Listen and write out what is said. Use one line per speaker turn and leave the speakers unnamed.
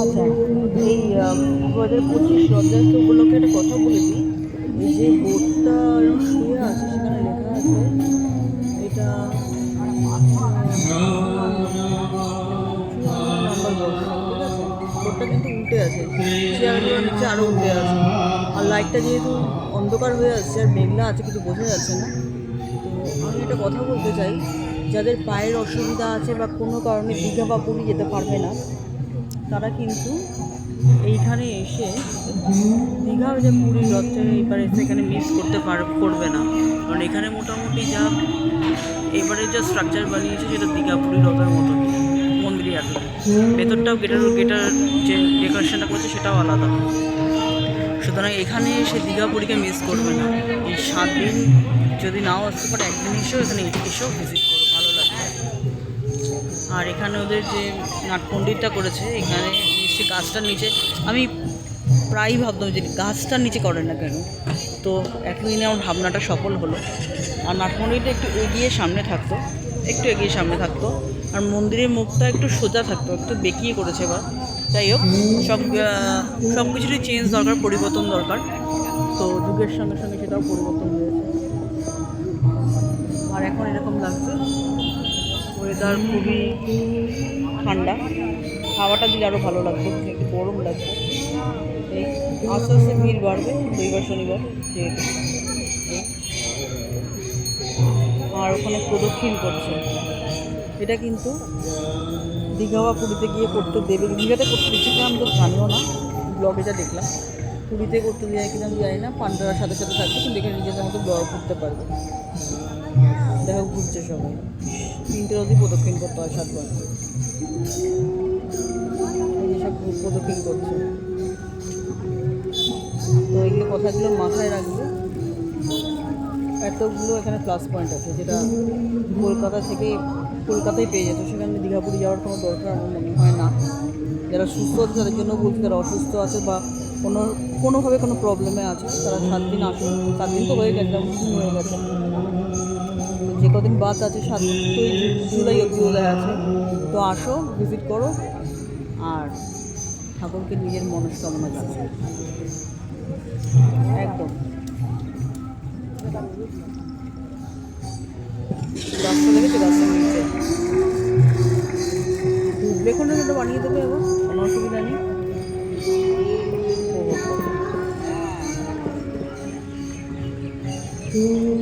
আচ্ছা, এই 2025 রথযাত্রা উপলক্ষে একটা কথা বলে দিই। এই যে বোর্ডটা এরকম শুয়ে আছে, সেখানে লেখা আছে এটা 54 নম্বর বর্ষ, ঠিক আছে? বোর্ডটা কিন্তু উল্টে আছে, চেয়ারগুলোর নিচে আরও উল্টে আছে। আর লাইটটা যেহেতু অন্ধকার হয়ে আসছে আর মেঘলা আছে, কিছু বোঝা যাচ্ছে না। তো আমি একটা কথা বলতে চাই, যাদের পায়ের অসুবিধা আছে বা কোনো কারণে দীঘা বা পুরী যেতে পারবে না, তারা কিন্তু এইখানে এসে দীঘা যে পুরীর রথের এবারে সেখানে মিস করবে না। কারণ এখানে মোটামুটি যা এবারে যা স্ট্রাকচার বানিয়েছে সেটা দীঘা পুরীর রথের মতন মন্দিরই আর ভেতরটাও গেটার যে ডেকোরেশনটা করছে সেটাও আলাদা। সুতরাং এখানে এসে দীঘা পুরীকে মিস করবে না। এই 7 দিন যদি নাও আসতে পারে, একদিন এসেও এখানে এসেও ভিজিট করো, ভালো লাগবে। আর এখানে ওদের যে নাটমন্দিরটা করেছে, এখানে নিশ্চয়ই গাছটার নিচে, আমি প্রায়ই ভাবতাম যে গাছটার নিচে করেন না কেন, তো এতদিনে আমার ভাবনাটা সফল হলো। আর নাটমন্দিরটা একটু এগিয়ে সামনে থাকতো, আর মন্দিরের মুখটা একটু সোজা থাকতো, একটু বেঁকিয়ে করেছে এবার। যাই হোক, সব কিছুরই চেঞ্জ দরকার, পরিবর্তন দরকার। তো যুগের সঙ্গে সঙ্গে সেটাও পরিবর্তন হয়েছে। আর এখন এরকম লাগছে, ওয়েদার খুবই ঠান্ডা, হাওয়াটা দিলে আরও ভালো লাগতো, একটু গরম লাগতো। এই আস্তে আস্তে ভিড় বাড়বে রবিবার শনিবার যেহেতু। আর ওখানে প্রদক্ষিণ করছে, এটা কিন্তু দীঘা বা পুরীতে গিয়ে করতে দেবে। দীঘাতে করতে দিচ্ছে কিনা আমি তো জানিও না, ব্লগে যা দেখলাম। পুরীতে করতে দেয় কিনা আমি জানি না, পান্ডারার সাথে সাথে থাকবে, কিন্তু এখানে নিজেদের মতো ব্লগ করতে পারবে। দেখো ঘুরছে সবাই, 3টে অবধি প্রদক্ষিণ করতে হয় 7 বার। এই যেসব প্রদক্ষিণ করছে, তো এইগুলো কথাগুলো মাথায় রাখবে। এতগুলো এখানে প্লাস পয়েন্ট আছে, যেটা কলকাতায় পেয়ে যেত, সেখানে দীঘাপুরি যাওয়ার কোনো দরকার আমার মনে হয় না। যারা সুস্থ আছে তাদের জন্য বলছি, যারা অসুস্থ আছে বা কোনোভাবে কোনো প্রবলেমে আছে, তারা 7 দিন আসুন। 7 দিন তো হয়ে গেছে, 19 দিন হয়ে গেছে। তো যে কদিন বাদ আছে, 7ই জুলাই অবধি বোধহয় আছে, তো আসো, ভিজিট করো, আর ঠাকুরকে নিজের মনস্কামনা জানাও। একদম রাস্তা দেখেছি, রাস্তার নিচে দেখুন না, সেটা বানিয়ে দেবে এবার, কোনো অসুবিধা নেই। ও